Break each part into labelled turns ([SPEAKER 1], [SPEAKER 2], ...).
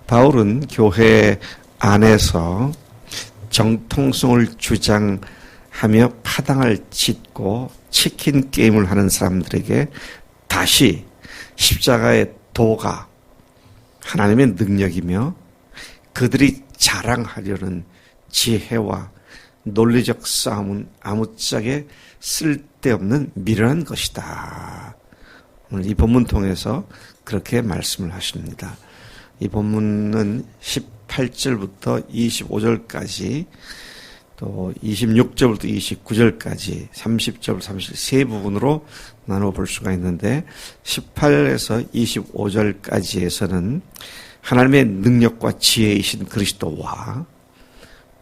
[SPEAKER 1] 바울은 교회 안에서 정통성을 주장하며 파당을 짓고 치킨 게임을 하는 사람들에게 다시 십자가의 도가 하나님의 능력이며 그들이 자랑하려는 지혜와 논리적 싸움은 아무짝에 쓸데없는 미련한 것이다. 오늘 이 본문 통해서 그렇게 말씀을 하십니다. 이 본문은 18절부터 25절까지 또 26절부터 29절까지 30절, 30절 세 부분으로 나눠 볼 수가 있는데 18에서 25절까지에서는 하나님의 능력과 지혜이신 그리스도와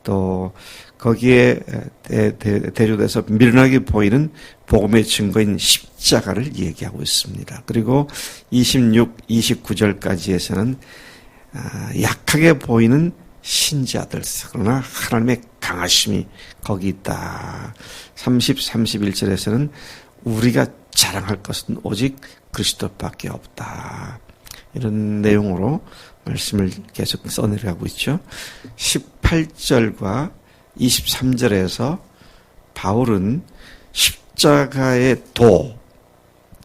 [SPEAKER 1] 또 거기에 대조돼서 미련하게 보이는 복음의 증거인 십자가를 얘기하고 있습니다. 그리고 26, 29절까지에서는 약하게 보이는 신자들, 그러나 하나님의 강하심이 거기 있다. 30, 31절에서는 우리가 자랑할 것은 오직 그리스도밖에 없다. 이런 내용으로 말씀을 계속 써내려가고 있죠. 18절과 23절에서 바울은 십자가의 도,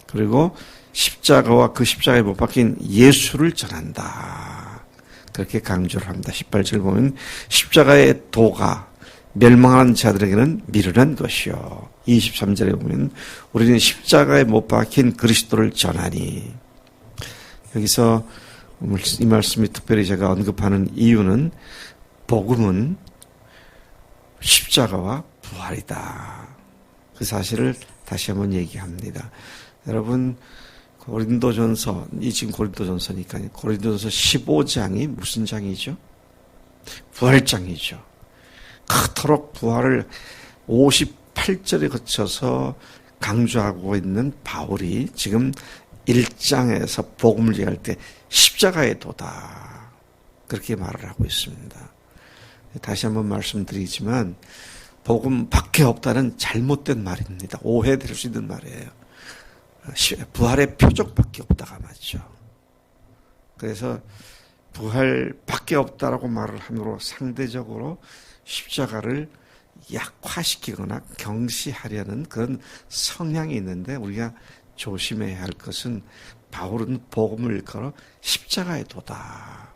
[SPEAKER 1] 그리고 십자가와 그 십자가에 못 박힌 예수를 전한다. 그렇게 강조를 합니다. 18절 보면 십자가의 도가 멸망하는 자들에게는 미련한 것이요. 23절에 보면 우리는 십자가에 못 박힌 그리스도를 전하니. 여기서 이 말씀이 특별히 제가 언급하는 이유는 복음은 십자가와 부활이다. 그 사실을 다시 한번 얘기합니다. 여러분, 고린도전서, 이 지금 고린도전서니까요. 고린도전서 15장이 무슨 장이죠? 부활장이죠. 그토록 부활을 58절에 거쳐서 강조하고 있는 바울이 지금 1장에서 복음을 얘기할 때 십자가의 도다. 그렇게 말을 하고 있습니다. 다시 한번 말씀드리지만 복음 밖에 없다는 잘못된 말입니다. 오해될 수 있는 말이에요. 부활의 표적밖에 없다가 맞죠. 그래서 부활 밖에 없다라고 말을 함으로 상대적으로 십자가를 약화시키거나 경시하려는 그런 성향이 있는데 우리가 조심해야 할 것은 바울은 복음을 일컬어 십자가의 도다.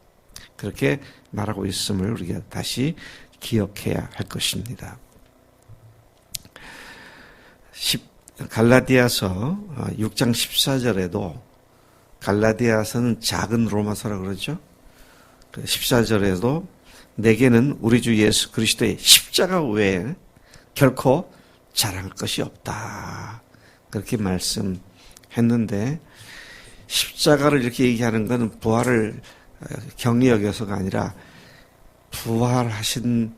[SPEAKER 1] 그렇게 말하고 있음을 우리가 다시 기억해야 할 것입니다. 갈라디아서 6장 14절에도 갈라디아서는 작은 로마서라고 그러죠. 14절에도 내게는 우리 주 예수 그리스도의 십자가 외에 결코 자랑할 것이 없다. 그렇게 말씀했는데 십자가를 이렇게 얘기하는 것은 부활을 경리 여겨서가 아니라 부활하신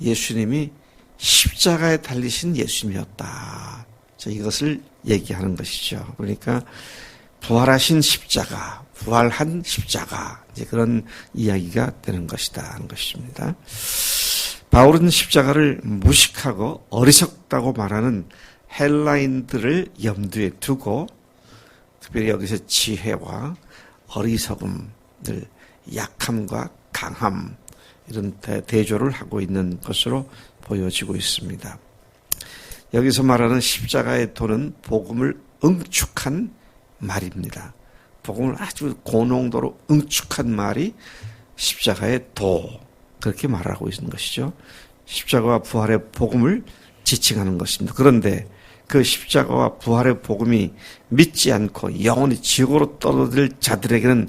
[SPEAKER 1] 예수님이 십자가에 달리신 예수님이었다. 이것을 얘기하는 것이죠. 그러니까 부활하신 십자가, 부활한 십자가 이제 그런 이야기가 되는 것이다 하는 것입니다. 바울은 십자가를 무식하고 어리석다고 말하는 헬라인들을 염두에 두고 특별히 여기서 지혜와 어리석음을 약함과 강함 이런 대조를 하고 있는 것으로 보여지고 있습니다. 여기서 말하는 십자가의 도는 복음을 응축한 말입니다. 복음을 아주 고농도로 응축한 말이 십자가의 도 그렇게 말하고 있는 것이죠. 십자가와 부활의 복음을 지칭하는 것입니다. 그런데 그 십자가와 부활의 복음이 믿지 않고 영원히 지옥으로 떨어질 자들에게는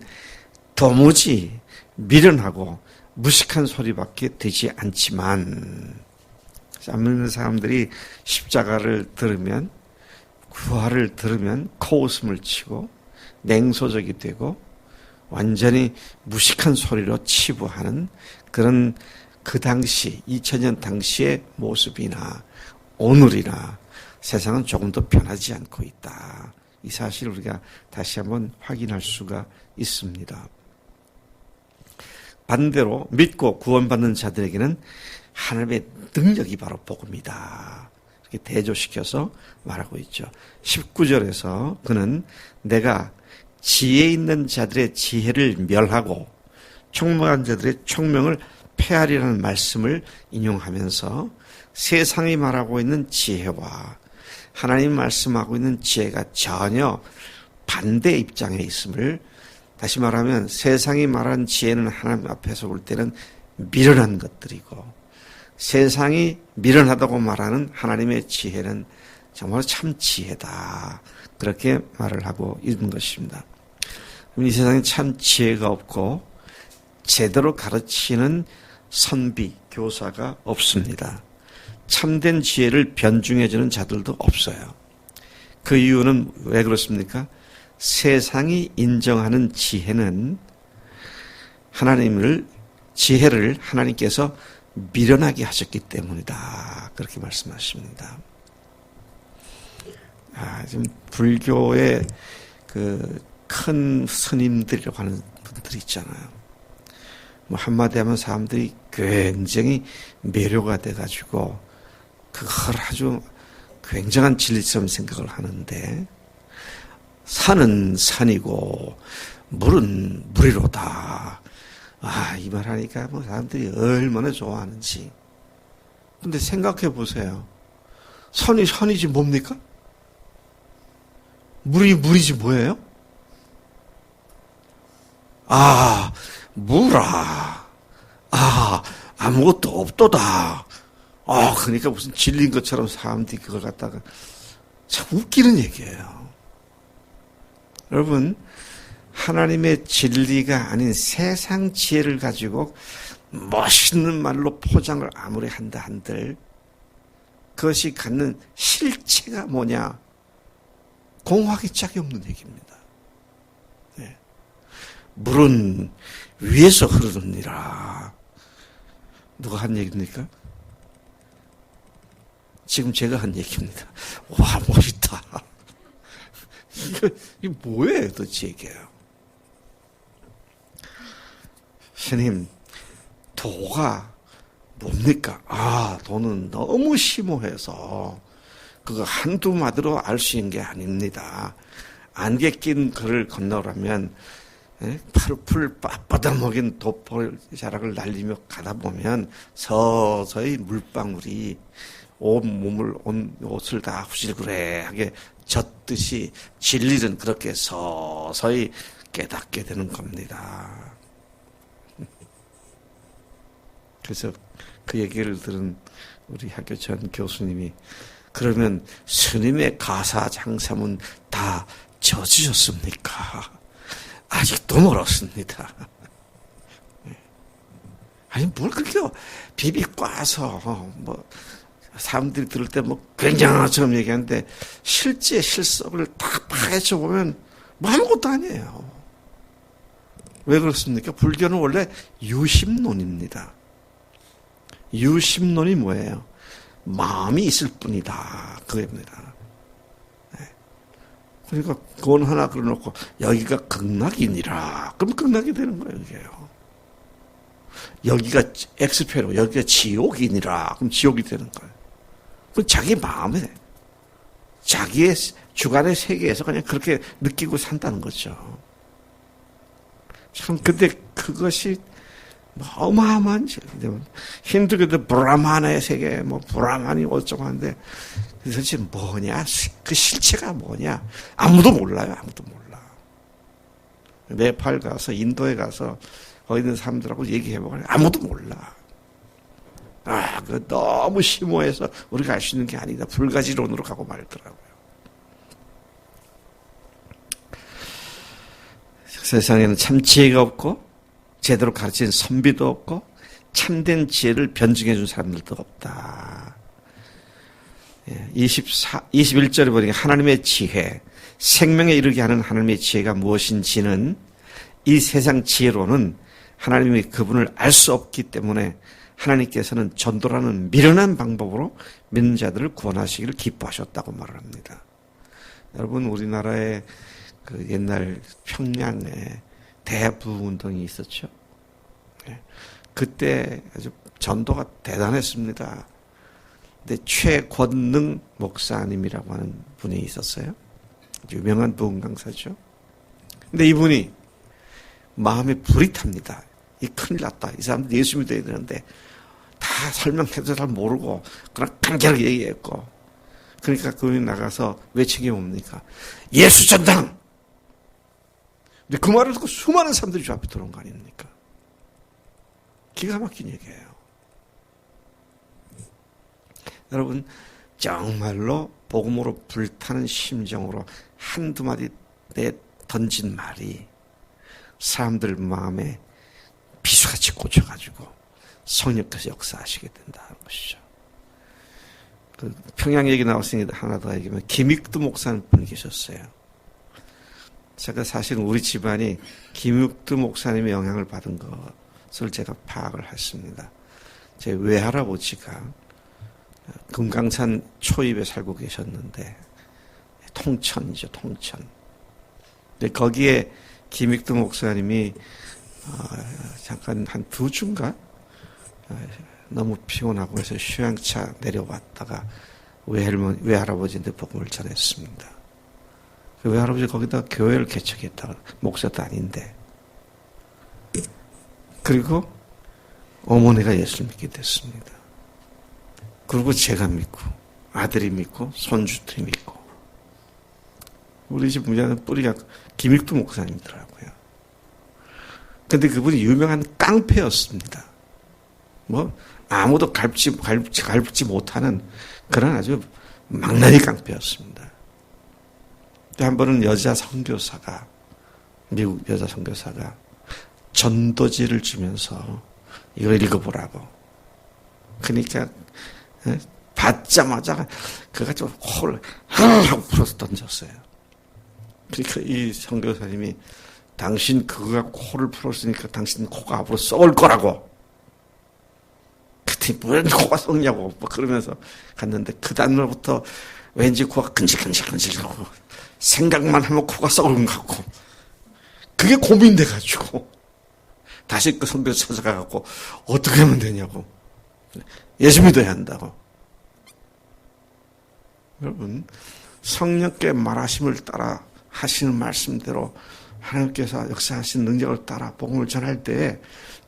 [SPEAKER 1] 도무지 미련하고 무식한 소리밖에 되지 않지만 안 믿는 사람들이 십자가를 들으면 부활을 들으면 코웃음을 치고 냉소적이 되고 완전히 무식한 소리로 치부하는 그런 그 당시 2000년 당시의 모습이나 오늘이나 세상은 조금 더 변하지 않고 있다. 이 사실을 우리가 다시 한번 확인할 수가 있습니다. 반대로 믿고 구원받는 자들에게는 하나님의 능력이 바로 복음이다. 이렇게 대조시켜서 말하고 있죠. 19절에서 그는 내가 지혜 있는 자들의 지혜를 멸하고 총명한 자들의 총명을 폐하리라는 말씀을 인용하면서 세상이 말하고 있는 지혜와 하나님 말씀하고 있는 지혜가 전혀 반대 입장에 있음을, 다시 말하면 세상이 말하는 지혜는 하나님 앞에서 볼 때는 미련한 것들이고, 세상이 미련하다고 말하는 하나님의 지혜는 정말 참 지혜다, 그렇게 말을 하고 있는 것입니다. 이 세상에 참 지혜가 없고 제대로 가르치는 선비, 교사가 없습니다. 참된 지혜를 변증해주는 자들도 없어요. 그 이유는 왜 그렇습니까? 세상이 인정하는 지혜는 지혜를 하나님께서 미련하게 하셨기 때문이다, 그렇게 말씀하십니다. 지금 불교의 큰 스님들이라고 하는 분들이 있잖아요. 한마디 하면 사람들이 굉장히 매료가 돼가지고 그걸 아주 굉장한 진리처럼 생각을 하는데, 산은 산이고 물은 물이로다. 이 말 하니까 사람들이 얼마나 좋아하는지. 근데 생각해 보세요. 선이 선이지 뭡니까? 물이 물이지 뭐예요? 물아. 아무것도 없도다. 그러니까 무슨 진리인 것처럼 사람들이 그걸 갖다가 참 웃기는 얘기예요. 여러분, 하나님의 진리가 아닌 세상 지혜를 가지고 멋있는 말로 포장을 아무리 한다 한들 그것이 갖는 실체가 뭐냐? 공허하기 짝이 없는 얘기입니다. 네. 물은 위에서 흐르느니라. 누가 한 얘기입니까? 지금 제가 한 얘기입니다. 와, 멋있다. 이게 뭐예요, 도대체 이게요? 스님, 도가 뭡니까? 도는 너무 심오해서 그거 한두 마디로 알 수 있는 게 아닙니다. 안개 낀 글을 건너라면 풀 빳빳한 먹인 도포 자락을 날리며 가다 보면 서서히 물방울이 온 옷을 다 후질그레하게 젖듯이 진리는 그렇게 서서히 깨닫게 되는 겁니다. 그래서 그 얘기를 들은 우리 학교 전 교수님이, 그러면 스님의 가사 장사문 다 젖으셨습니까? 아직도 멀었습니다. 아니, 뭘 그렇게 비비꼬아서 사람들이 들을 때 굉장한 것처럼 얘기하는데 실제 실속을 딱 파헤쳐 보면 아무것도 아니에요. 왜 그렇습니까? 불교는 원래 유심론입니다. 유심론이 뭐예요? 마음이 있을 뿐이다, 그겁니다. 그러니까 돈 하나 그려놓고 여기가 극락이니라, 그럼 극락이 되는 거예요, 이게요. 여기가 엑스페로, 여기가 지옥이니라, 그럼 지옥이 되는 거예요. 그럼 자기 마음에, 자기의 주관의 세계에서 그냥 그렇게 느끼고 산다는 거죠. 참, 근데 그것이 어마어마한 힌두교도 브라만의 세계, 브라만이 어쩌고 하는데, 도대체 뭐냐? 그 실체가 뭐냐? 아무도 몰라요, 아무도 몰라. 네팔 가서, 인도에 가서, 거기 있는 사람들하고 얘기해보면 아무도 몰라. 너무 심오해서 우리가 알 수 있는 게 아니다. 불가지론으로 가고 말더라고요. 세상에는 참 지혜가 없고, 제대로 가르친 선비도 없고, 참된 지혜를 변증해 준 사람들도 없다. 21절에 보니까 하나님의 지혜, 생명에 이르게 하는 하나님의 지혜가 무엇인지는 이 세상 지혜로는 하나님이 그분을 알 수 없기 때문에 하나님께서는 전도라는 미련한 방법으로 믿는 자들을 구원하시기를 기뻐하셨다고 말을 합니다. 여러분, 우리나라의 그 옛날 평양에 대부운동이 있었죠. 그때 아주 전도가 대단했습니다. 근데 최권능 목사님이라고 하는 분이 있었어요. 유명한 부흥 강사죠. 근데 이분이 마음에 불이 탑니다. 이 큰일 났다. 이 사람들 예수 믿어야 되는데 다 설명해도 잘 모르고 그냥 간결하게 얘기했고, 그러니까 그분이 나가서 외친 게 뭡니까? 예수 전당! 근데 그 말을 듣고 수많은 사람들이 주 앞에 들어온 거 아닙니까? 기가 막힌 얘기예요. 여러분, 정말로 복음으로 불타는 심정으로 한두 마디 내 던진 말이 사람들 마음에 비수같이 꽂혀가지고 성령께서 역사하시게 된다는 것이죠. 그 평양 얘기 나왔으니까 하나 더 얘기하면, 김익두 목사님 분이 계셨어요. 제가 사실 우리 집안이 김익두 목사님의 영향을 받은 것을 제가 파악을 했습니다. 제 외할아버지가 금강산 초입에 살고 계셨는데, 통천이죠, 통천. 근데 거기에 김익두 목사님이 잠깐 한 2주인가 너무 피곤하고 해서 휴양차 내려왔다가 외할아버지한테 복음을 전했습니다. 그 외할아버지 거기다 교회를 개척했다가, 목사도 아닌데. 그리고 어머니가 예수를 믿게 됐습니다. 그리고 제가 믿고, 아들이 믿고, 손주들이 믿고. 우리 집 문제는 뿌리가 김익두 목사님이더라고요. 근데 그분이 유명한 깡패였습니다. 뭐 아무도 갈붙지 못하는 그런 아주 망나니 깡패였습니다. 한 번은 미국 여자 선교사가 전도지를 주면서 이걸 읽어보라고. 그러니까 받자마자 그가 좀 코를 하고 풀어서 던졌어요. 그러니까 이 선교사님이, 당신 그거가 코를 풀었으니까 당신 코가 앞으로 썩을 거라고. 그때 왜 코가 썩냐고 뭐 그러면서 갔는데, 그 다음날부터 왠지 코가 근질근질하고 생각만 하면 코가 썩은 것 같고, 그게 고민돼가지고 다시 그 선교사 찾아가갖고 어떻게 하면 되냐고. 예수 믿어야 한다고. 여러분, 성령께 말하심을 따라 하시는 말씀대로 하나님께서 역사하신 능력을 따라 복음을 전할 때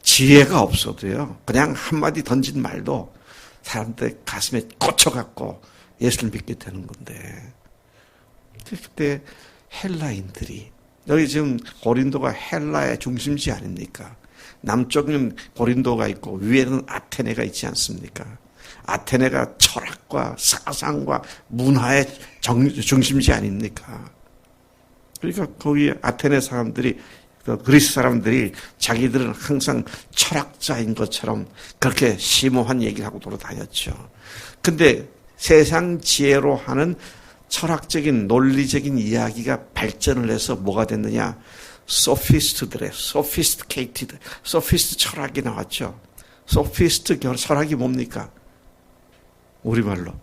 [SPEAKER 1] 지혜가 없어도요, 그냥 한마디 던진 말도 사람들 가슴에 꽂혀갖고 예수를 믿게 되는 건데, 그때 헬라인들이, 여기 지금 고린도가 헬라의 중심지 아닙니까? 남쪽은 고린도가 있고 위에는 아테네가 있지 않습니까? 아테네가 철학과 사상과 문화의 중심지 아닙니까? 그러니까 거기 아테네 사람들이, 그리스 사람들이 자기들은 항상 철학자인 것처럼 그렇게 심오한 얘기를 하고 돌아다녔죠. 근데 세상 지혜로 하는 철학적인 논리적인 이야기가 발전을 해서 뭐가 됐느냐? 소피스트들의 소피스트 철학이 나왔죠. 소피스트 철학이 뭡니까? 우리말로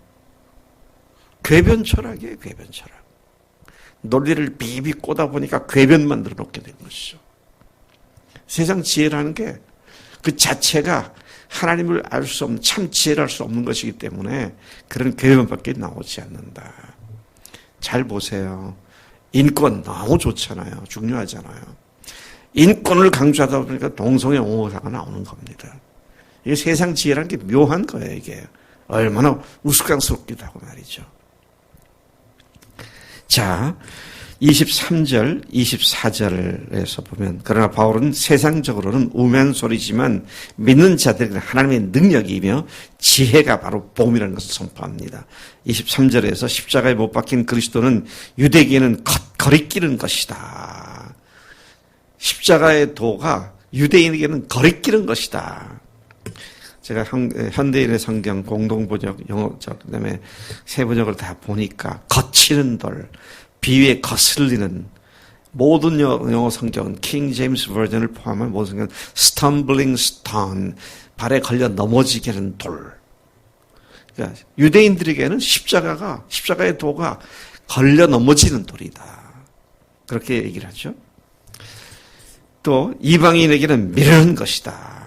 [SPEAKER 1] 궤변 철학이에요. 궤변 철학. 논리를 비비 꼬다 보니까 궤변 만들어 놓게 된 것이죠. 세상 지혜라는 게 그 자체가 하나님을 알 수 없는, 참 지혜를 알 수 없는 것이기 때문에 그런 궤변밖에 나오지 않는다. 잘 보세요. 인권 너무 좋잖아요. 중요하잖아요. 인권을 강조하다 보니까 동성애 옹호사가 나오는 겁니다. 이게 세상 지혜라는 게 묘한 거예요. 이게 얼마나 우스꽝스럽기도 하고 말이죠. 자, 23절, 24절에서 보면, 그러나 바울은 세상적으로는 우매한 소리지만 믿는 자들에게는 하나님의 능력이며 지혜가 바로 복음이라는 것을 선포합니다. 23절에서 십자가에 못 박힌 그리스도는 유대인에게는 거리끼는 것이다. 십자가의 도가 유대인에게는 거리끼는 것이다. 제가 현대인의 성경 공동번역, 영어적, 그 다음에 세번역을 다 보니까 거치는 돌, 비위에 거슬리는, 모든 영어 성경은 킹 제임스 버전을 포함한 모든 성경은 stumbling stone, 발에 걸려 넘어지게 하는 돌. 그러니까 유대인들에게는 십자가의 도가 걸려 넘어지는 돌이다. 그렇게 얘기를 하죠. 또 이방인에게는 미련한 것이다.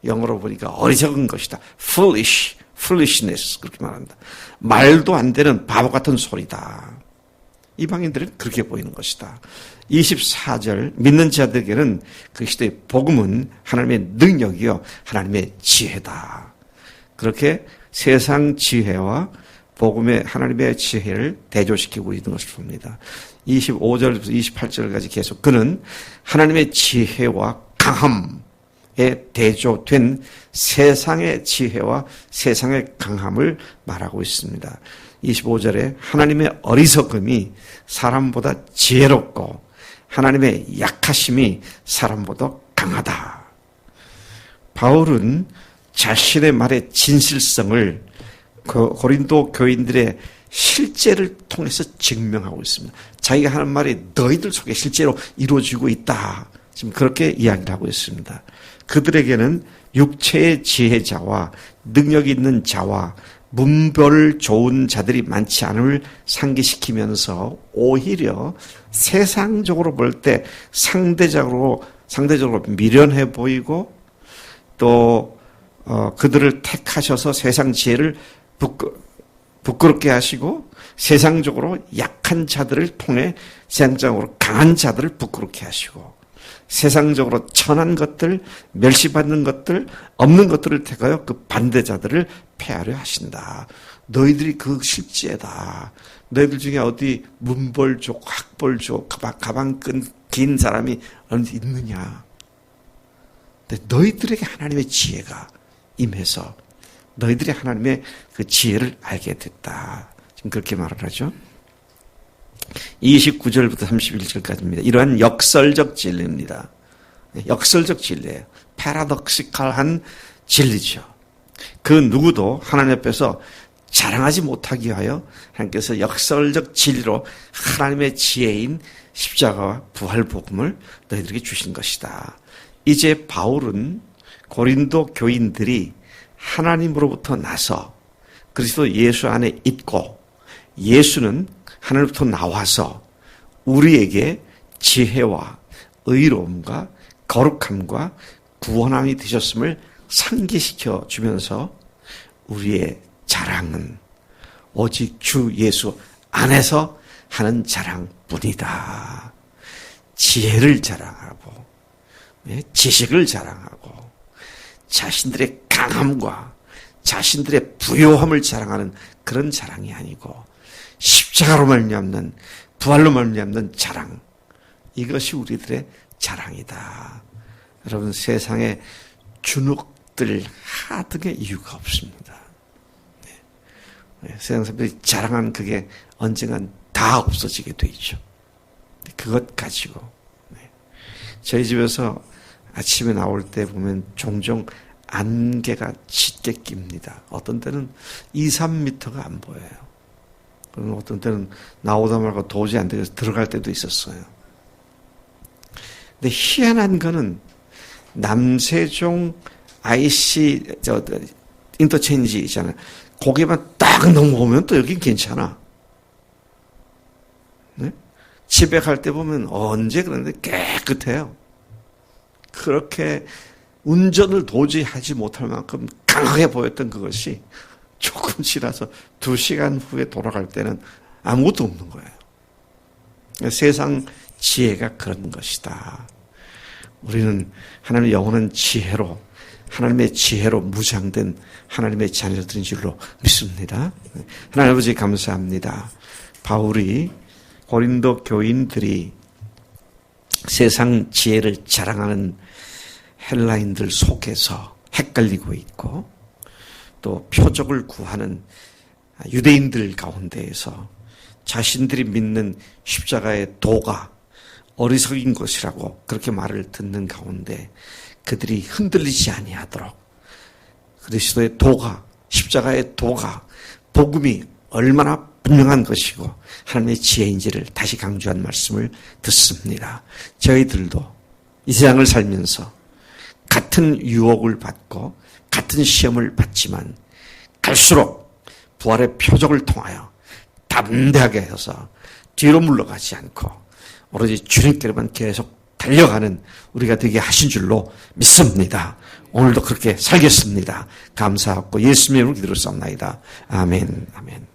[SPEAKER 1] 영어로 보니까 어리석은 것이다. foolishness 그렇게 말한다. 말도 안 되는 바보 같은 소리다. 이방인들은 그렇게 보이는 것이다. 24절 믿는 자들에게는 그리스도의 복음은 하나님의 능력이요 하나님의 지혜다. 그렇게 세상 지혜와 복음의 하나님의 지혜를 대조시키고 있는 것을 봅니다. 25절부터 28절까지 계속 그는 하나님의 지혜와 강함에 대조된 세상의 지혜와 세상의 강함을 말하고 있습니다. 25절에 하나님의 어리석음이 사람보다 지혜롭고 하나님의 약하심이 사람보다 강하다. 바울은 자신의 말의 진실성을 고린도 교인들의 실제를 통해서 증명하고 있습니다. 자기가 하는 말이 너희들 속에 실제로 이루어지고 있다. 지금 그렇게 이야기를 하고 있습니다. 그들에게는 육체의 지혜자와 능력 있는 자와 문별 좋은 자들이 많지 않음을 상기시키면서 오히려 세상적으로 볼 때 상대적으로 미련해 보이고 또 그들을 택하셔서 세상 지혜를 부끄럽게 하시고 세상적으로 약한 자들을 통해 세상적으로 강한 자들을 부끄럽게 하시고 세상적으로 천한 것들, 멸시받는 것들, 없는 것들을 택하여 그 반대자들을 폐하려 하신다. 너희들이 그 실제다. 너희들 중에 어디 문벌족, 학벌족, 가방 끈 긴 사람이 어디 있느냐. 근데 너희들에게 하나님의 지혜가 임해서 너희들이 하나님의 그 지혜를 알게 됐다. 지금 그렇게 말을 하죠. 29절부터 31절까지입니다. 이러한 역설적 진리입니다. 역설적 진리예요. 패러독시칼한 진리죠. 그 누구도 하나님 앞에서 자랑하지 못하기 위하여 하나님께서 역설적 진리로 하나님의 지혜인 십자가와 부활 복음을 너희들에게 주신 것이다. 이제 바울은 고린도 교인들이 하나님으로부터 나서 그리스도 예수 안에 있고 예수는 하늘부터 나와서 우리에게 지혜와 의로움과 거룩함과 구원함이 되셨음을 상기시켜 주면서 우리의 자랑은 오직 주 예수 안에서 하는 자랑뿐이다. 지혜를 자랑하고 지식을 자랑하고 자신들의 강함과 자신들의 부요함을 자랑하는 그런 자랑이 아니고 십자가로 말미암는 부활로 말미암는 자랑, 이것이 우리들의 자랑이다. 여러분, 세상에 주눅들 하등의 이유가 없습니다. 세상 사람들이 자랑하는 그게 언젠간 다 없어지게 돼 있죠. 그것 가지고 저희 집에서 아침에 나올 때 보면 종종 안개가 짙게 낍니다. 어떤 때는 2, 3미터가 안 보여요. 그럼 어떤 때는 나오다 말고 도저히 안 되겠어 들어갈 때도 있었어요. 근데 희한한 거는 남세종 IC 인터체인지 있잖아요. 거기만 딱 넘어오면 또 여긴 괜찮아. 네? 집에 갈 때 보면 언제 그런데 깨끗해요. 그렇게 운전을 도저히 하지 못할 만큼 강하게 보였던 그것이 조금 지나서 2시간 후에 돌아갈 때는 아무것도 없는 거예요. 세상 지혜가 그런 것이다. 우리는 하나님의 영원한 지혜로, 하나님의 지혜로 무장된 하나님의 자녀들인 줄로 믿습니다. 하나님 아버지 감사합니다. 바울이 고린도 교인들이 세상 지혜를 자랑하는 헬라인들 속에서 헷갈리고 있고 또 표적을 구하는 유대인들 가운데에서 자신들이 믿는 십자가의 도가 어리석인 것이라고 그렇게 말을 듣는 가운데 그들이 흔들리지 아니하도록 그리스도의 도가, 십자가의 도가, 복음이 얼마나 분명한 것이고 하나님의 지혜인지를 다시 강조한 말씀을 듣습니다. 저희들도 이 세상을 살면서 같은 유혹을 받고 같은 시험을 받지만 갈수록 부활의 표적을 통하여 담대하게 해서 뒤로 물러가지 않고 오로지 주님께로만 계속 달려가는 우리가 되게 하신 줄로 믿습니다. 오늘도 그렇게 살겠습니다. 감사하고 예수님의 이름으로 기도를 쌉나이다. 아멘. 아멘.